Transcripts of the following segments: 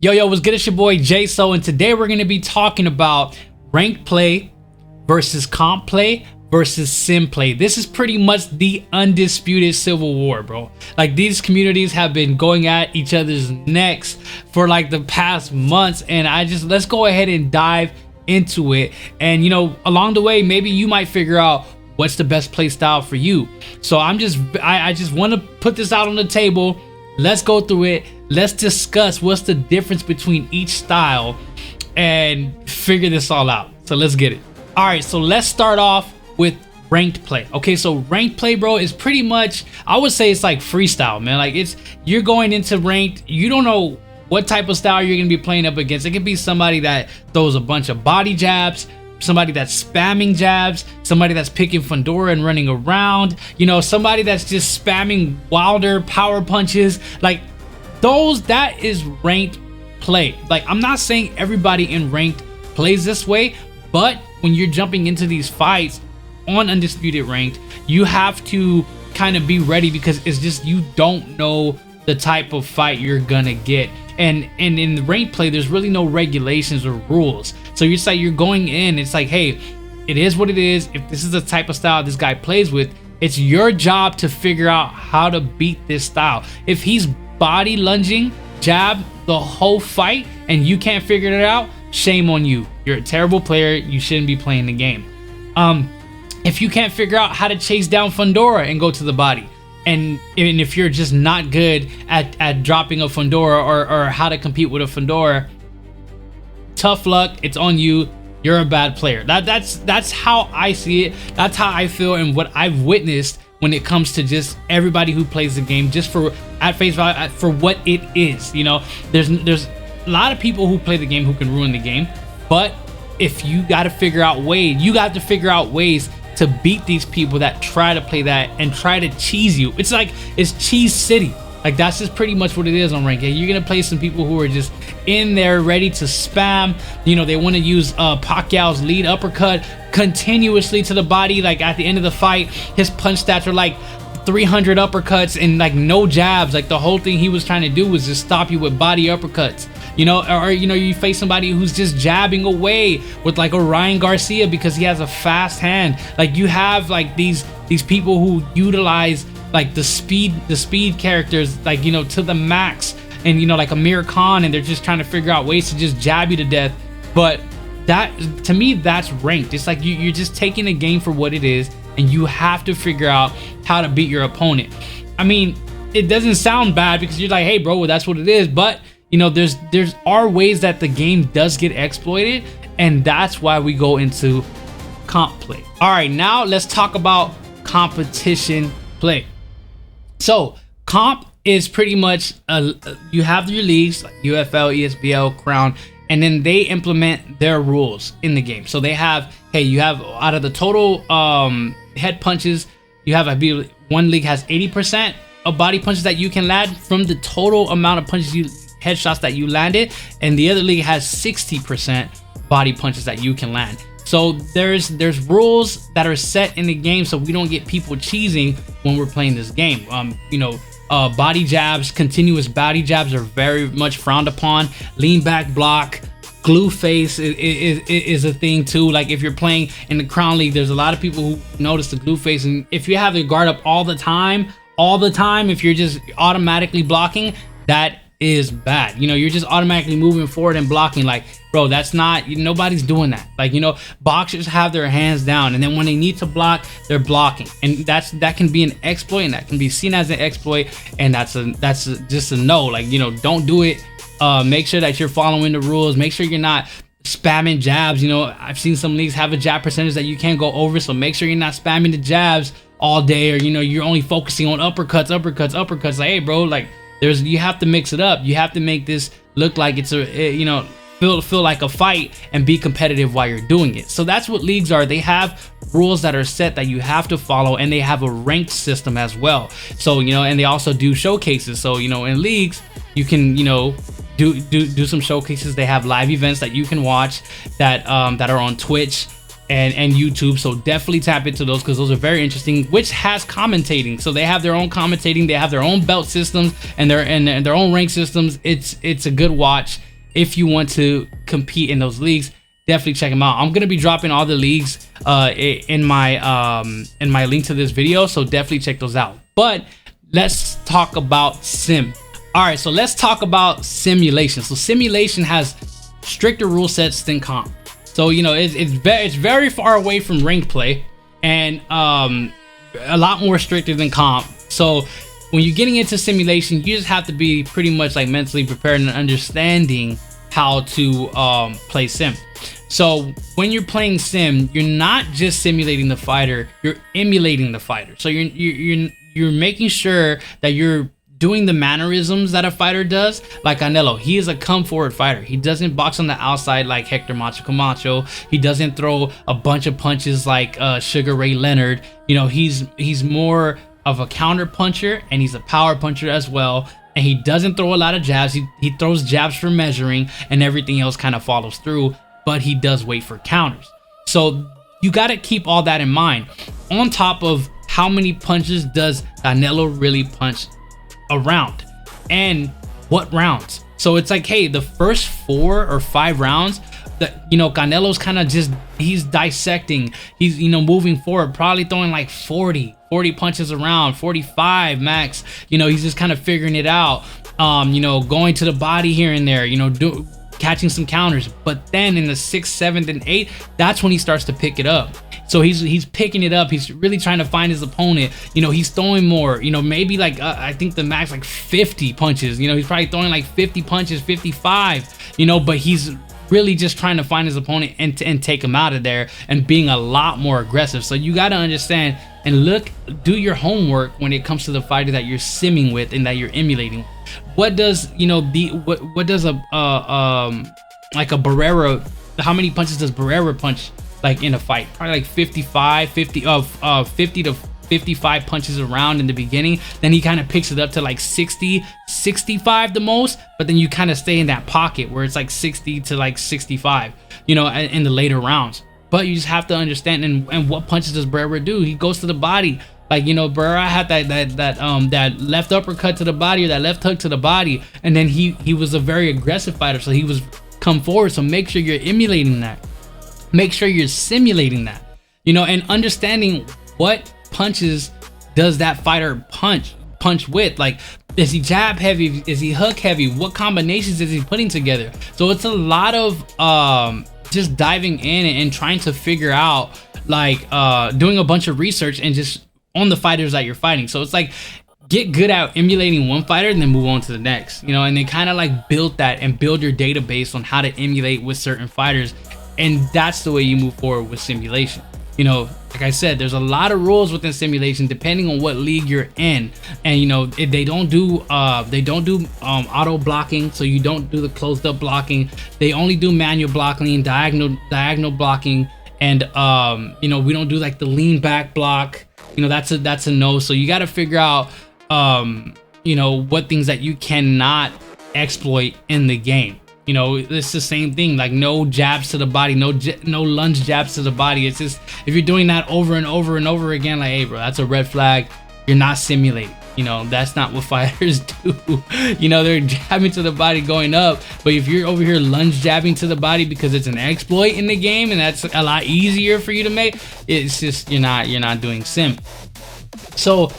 Yo, what's good? It's your boy Jay. And today we're gonna be talking about ranked play versus comp play versus sim play. This is pretty much the undisputed civil war, bro. Like, these communities have been going at each other's necks for like the past months, and let's go ahead and dive into it. And along the way, maybe you might figure out what's the best play style for you. So I just want to put this out on the table. Let's go through it. Let's discuss what's the difference between each style and figure this all out. So let's get it. All right, so let's start off with ranked play. Okay, so ranked play, bro, is pretty much, I would say it's like freestyle, man. Like, you're going into ranked, you don't know what type of style you're gonna be playing up against. It could be somebody that throws a bunch of body jabs, somebody that's spamming jabs, somebody that's picking Fundora and running around, somebody that's just spamming wilder power punches. Like, that is ranked play. Like, I'm not saying everybody in ranked plays this way, but when you're jumping into these fights on Undisputed Ranked, you have to kind of be ready, because it's just, you don't know the type of fight you're gonna get. And in the ranked play, there's really no regulations or rules. So you're going in, it's like, hey, it is what it is. If this is the type of style this guy plays with, it's your job to figure out how to beat this style. If he's body lunging jab the whole fight and you can't figure it out, shame on you. You're a terrible player. You shouldn't be playing the game. If you can't figure out how to chase down Fundora and go to the body, and if you're just not good at dropping a Fundora or how to compete with a Fundora, tough luck. It's on you. You're a bad player. That's how I see it. That's how I feel, and what I've witnessed when it comes to just everybody who plays the game, just at face value, for what it is. There's a lot of people who play the game who can ruin the game, but if you got to figure out ways to beat these people that try to play that and try to cheese you. It's cheese city. Like, that's just pretty much what it is on ranked. You're gonna play some people who are just in there ready to spam. They want to use Pacquiao's lead uppercut continuously to the body. Like, at the end of the fight, his punch stats are like 300 uppercuts and like no jabs. Like, the whole thing he was trying to do was just stop you with body uppercuts. Or you face somebody who's just jabbing away with like a Ryan Garcia because he has a fast hand. Like, you have like these people who utilize like the speed characters, like, to the max, and like Amir Khan, and they're just trying to figure out ways to just jab you to death. But that, to me, that's ranked. It's like you're just taking the game for what it is, and you have to figure out how to beat your opponent. I mean, it doesn't sound bad because you're like, hey bro, well, that's what it is, but there's are ways that the game does get exploited, and that's why we go into comp play. All right, now let's talk about competition play. So comp is pretty much you have your leagues like UFL, ESBL, Crown, and then they implement their rules in the game. So they have, hey, you have, out of the total head punches, you have, I believe, one league has 80% of body punches that you can land from the total amount of headshots that you landed, and the other league has 60% body punches that you can land. So there's rules that are set in the game, so we don't get people cheesing when we're playing this game. Body jabs, continuous body jabs are very much frowned upon. Lean back block, glue face is a thing too. Like, if you're playing in the Crown League, there's a lot of people who notice the glue face, and if you have the guard up all the time, if you're just automatically blocking, that is bad. You're just automatically moving forward and blocking. Like, bro, that's not, nobody's doing that. Like, boxers have their hands down, and then when they need to block, they're blocking, and that can be an exploit, and that can be seen as an exploit, and that's just a no. Like, don't do it. Make sure that you're following the rules. Make sure you're not spamming jabs. I've seen some leagues have a jab percentage that you can't go over, so make sure you're not spamming the jabs all day, or you're only focusing on uppercuts. Like, hey bro, like, you have to mix it up. You have to make this look like it's feel like a fight and be competitive while you're doing it. So that's what leagues are. They have rules that are set that you have to follow, and they have a ranked system as well. So and they also do showcases. So in leagues you can do some showcases. They have live events that you can watch that are on Twitch and YouTube, so definitely tap into those, because those are very interesting, which has commentating. So they have their own commentating, they have their own belt systems and their own rank systems. It's a good watch, if you want to compete in those leagues, definitely check them out. I'm gonna be dropping all the leagues in my link to this video, so definitely check those out. But let's talk about sim. All right, so let's talk about simulation. So simulation has stricter rule sets than comp. So you know it's very far away from ranked play, and a lot more stricter than comp. So when you're getting into simulation, you just have to be pretty much like mentally prepared and understanding how to play sim. So when you're playing sim, you're not just simulating the fighter, you're emulating the fighter. So you're making sure that you're doing the mannerisms that a fighter does. Like Canelo, he is a come forward fighter. He doesn't box on the outside like Hector Macho Camacho. He doesn't throw a bunch of punches like Sugar Ray Leonard. You know, he's more of a counter puncher, and he's a power puncher as well. And he doesn't throw a lot of jabs. He throws jabs for measuring, and everything else kind of follows through, but he does wait for counters. So you got to keep all that in mind, on top of how many punches does Canelo really punch a round, and what rounds. So it's like, hey, the first 4 or 5 rounds, that, you know, Canelo's kind of just, he's dissecting, he's, you know, moving forward, probably throwing like 40 punches around, 45 max. You know, he's just kind of figuring it out, you know, going to the body here and there, you know, catching some counters. But then in the 6th, 7th, and 8th, that's when he starts to pick it up. So he's picking it up. He's really trying to find his opponent. You know, he's throwing more. You know, maybe like I think the max like 50 punches. You know, he's probably throwing like 50 punches, 55. You know, but he's really just trying to find his opponent and take him out of there, and being a lot more aggressive. So you got to understand and do your homework when it comes to the fighter that you're simming with and that you're emulating. What does, you know, what does a like a Barrera, how many punches does Barrera punch like in a fight? Probably like 50 to 55 punches around in the beginning. Then he kind of picks it up to like 60, 65 the most, but then you kind of stay in that pocket where it's like 60 to like 65, you know, in the later rounds. But you just have to understand, and what punches does Barrera do? He goes to the body. Like, you know, Barrera had that left uppercut to the body, or that left hook to the body, and then he was a very aggressive fighter, so he was come forward. So make sure you're emulating that. Make sure you're simulating that, you know, and understanding what punches does that fighter punch with. Like, is he jab heavy? Is he hook heavy? What combinations is he putting together? So it's a lot of just diving in and trying to figure out, like doing a bunch of research and just on the fighters that you're fighting. So it's like, get good at emulating one fighter and then move on to the next, you know, and then kind of like build that and build your database on how to emulate with certain fighters. And that's the way you move forward with simulation. You know, like I said, there's a lot of rules within simulation depending on what league you're in. And you know, they don't do auto blocking, so you don't do the closed up blocking. They only do manual blocking, diagonal blocking, and you know, we don't do like the lean back block. You know, that's a no. So you got to figure out you know, what things that you cannot exploit in the game. You know, it's the same thing, like no jabs to the body, no lunge jabs to the body. It's just, if you're doing that over and over and over again, like, hey bro, that's a red flag. You're not simulating. You know, that's not what fighters do. You know, they're jabbing to the body going up, but if you're over here lunge jabbing to the body because it's an exploit in the game and that's a lot easier for you to make, it's just, you're not doing sim. So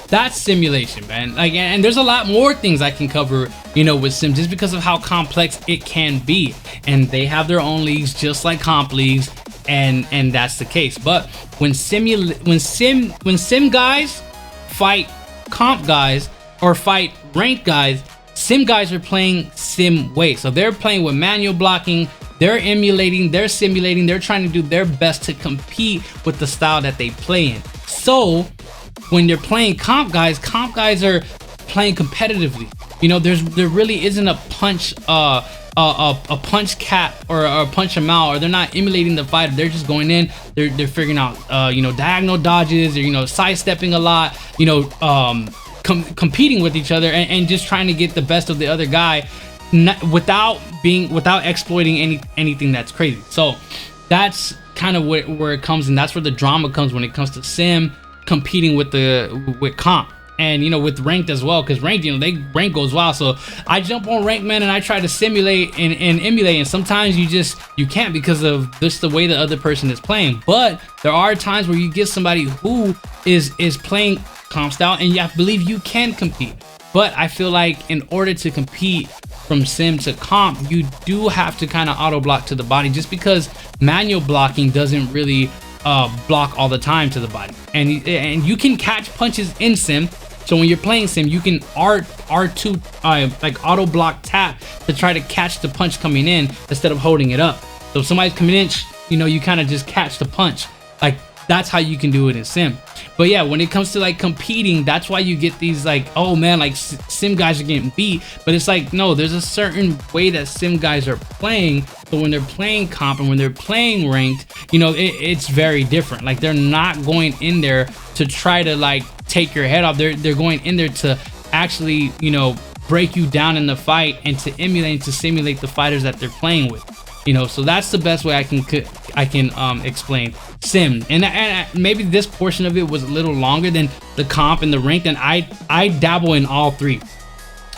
that's simulation, man. Like, and there's a lot more things I can cover, you know, with sim, just because of how complex it can be. And they have their own leagues just like comp leagues, and that's the case. But when sim guys fight comp guys or fight ranked guys, sim guys are playing sim way. So they're playing with manual blocking, they're emulating, they're simulating, they're trying to do their best to compete with the style that they play in. So when they're playing comp guys are playing competitively. You know, there really isn't a punch a punch cap or a punch them out, or they're not emulating the fighter. They're just going in, they're figuring out you know, diagonal dodges, or you know, sidestepping a lot, you know, competing with each other and just trying to get the best of the other guy, without exploiting anything that's crazy. So that's kind of where it comes, and that's where the drama comes when it comes to sim competing with comp. And you know, with ranked as well, because ranked, you know, they rank goes wild. So I jump on ranked, man, and I try to simulate and emulate, and sometimes you can't because of just the way the other person is playing. But there are times where you get somebody who is playing comp style, and I believe you can compete. But I feel like in order to compete from sim to comp, you do have to kind of auto block to the body, just because manual blocking doesn't really block all the time to the body, and you can catch punches in sim. So when you're playing sim, you can R2 like auto block tap to try to catch the punch coming in instead of holding it up. So if somebody's coming in, you know, you kind of just catch the punch. Like, that's how you can do it in sim. But yeah, when it comes to like competing, that's why you get these like, oh man, like sim guys are getting beat. But it's like, no, there's a certain way that sim guys are playing. So when they're playing comp and when they're playing ranked, you know, it's very different. Like, they're not going in there to try to like take your head off. They're going in there to actually, you know, break you down in the fight and to emulate and to simulate the fighters that they're playing with. You know, so that's the best way I can explain sim. And maybe this portion of it was a little longer than the comp and the ranked, and I dabble in all three.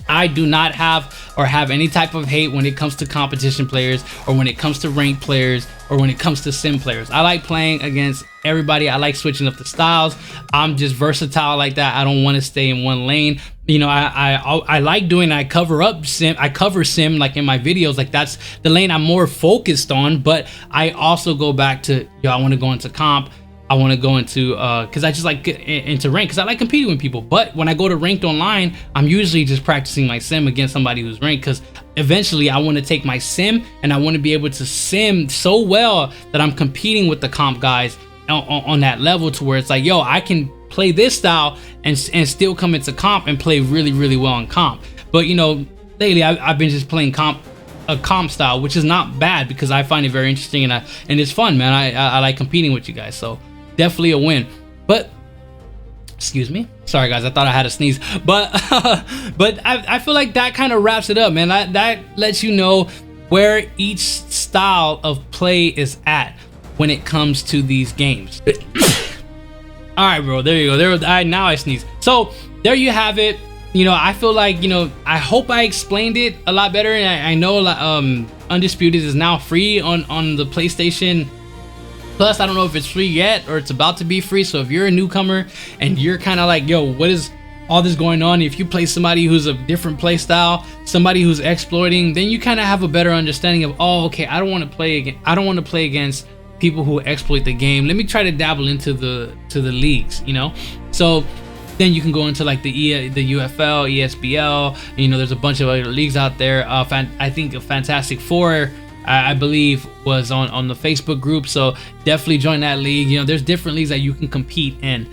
I do not have any type of hate when it comes to competition players, or when it comes to ranked players, or when it comes to sim players. I like playing against everybody. I like switching up the styles. I'm just versatile like that. I don't want to stay in one lane. You know, I like doing, I cover sim like in my videos. Like, that's the lane I'm more focused on. But I also go back to, yo, I want to go into comp. I want to go into because I just like into rank, because I like competing with people. But when I go to ranked online, I'm usually just practicing my sim against somebody who's ranked, because eventually I want to take my sim and I want to be able to sim so well that I'm competing with the comp guys on that level, to where it's like, yo, I can play this style and still come into comp and play really, really well in comp. But you know, lately I've been just playing a comp style, which is not bad, because I find it very interesting, and it's fun, man. I like competing with you guys, so definitely a win. But excuse me, sorry guys, I thought I had a sneeze. But but I feel like that kind of wraps it up, man. That lets you know where each style of play is at when it comes to these games. All right, bro, there you go. Now I sneeze. So there you have it. You know, I feel like, you know, I hope I explained it a lot better. And I know Undisputed is now free on the PlayStation Plus. I don't know if it's free yet or it's about to be free. So if you're a newcomer and you're kind of like, yo, what is all this going on? If you play somebody who's a different play style, somebody who's exploiting, then you kind of have a better understanding of, oh, okay, I don't want to play against people who exploit the game. Let me try to dabble into the leagues, you know. So then you can go into like the UFL, ESBL. You know, there's a bunch of other leagues out there. I think a Fantastic Four, I believe, was on the Facebook group. So definitely join that league. You know, there's different leagues that you can compete in.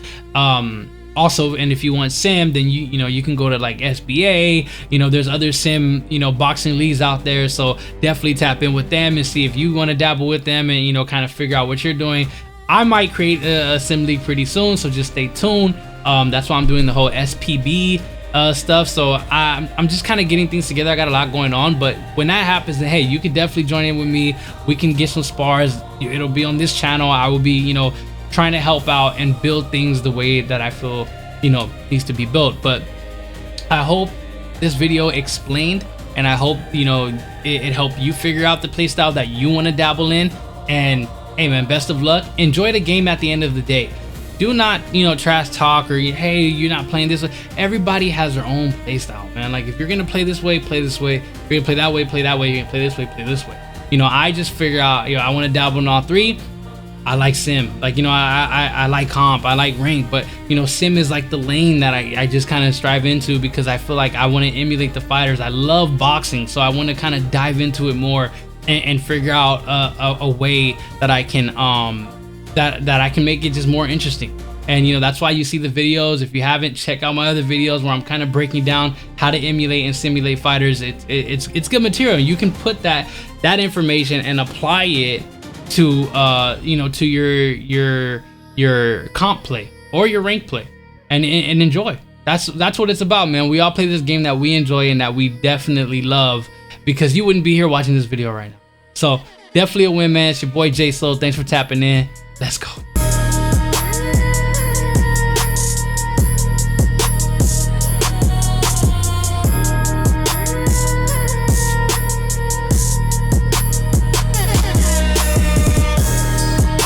Also, and if you want sim, then you know, you can go to like SBA. You know, there's other sim, you know, boxing leagues out there. So definitely tap in with them and see if you want to dabble with them, and you know, kind of figure out what you're doing. I might create a sim league pretty soon, so just stay tuned. That's why I'm doing the whole SPB stuff. So I'm just kind of getting things together. I got a lot going on, but when that happens, then hey, you can definitely join in with me. We can get some spars. It'll be on this channel. I will be, you know, trying to help out and build things the way that I feel, you know, needs to be built. But I hope this video explained, and I hope, you know, it helped you figure out the playstyle that you want to dabble in. And hey man, best of luck. Enjoy the game at the end of the day. Do not, you know, trash talk or, hey, you're not playing this way. Everybody has their own playstyle, man. Like, if you're gonna play this way, play this way. If you're gonna play that way, play that way. You're gonna play this way, play this way. You know, I just figure out, you know, I want to dabble in all three. I like sim, like, you know, I like comp, I like rank, but you know, sim is like the lane that I just kind of strive into, because I feel like I want to emulate the fighters. I love boxing, so I want to kind of dive into it more and figure out a way that I can that I can make it just more interesting. And you know, that's why you see the videos. If you haven't, check out my other videos where I'm kind of breaking down how to emulate and simulate fighters. It's good material. You can put that information and apply it to you know, to your comp play or your rank play, and enjoy. That's what it's about, man. We all play this game that we enjoy and that we definitely love, because you wouldn't be here watching this video right now. So definitely a win, man. It's your boy J Slow. Thanks for tapping in. Let's go.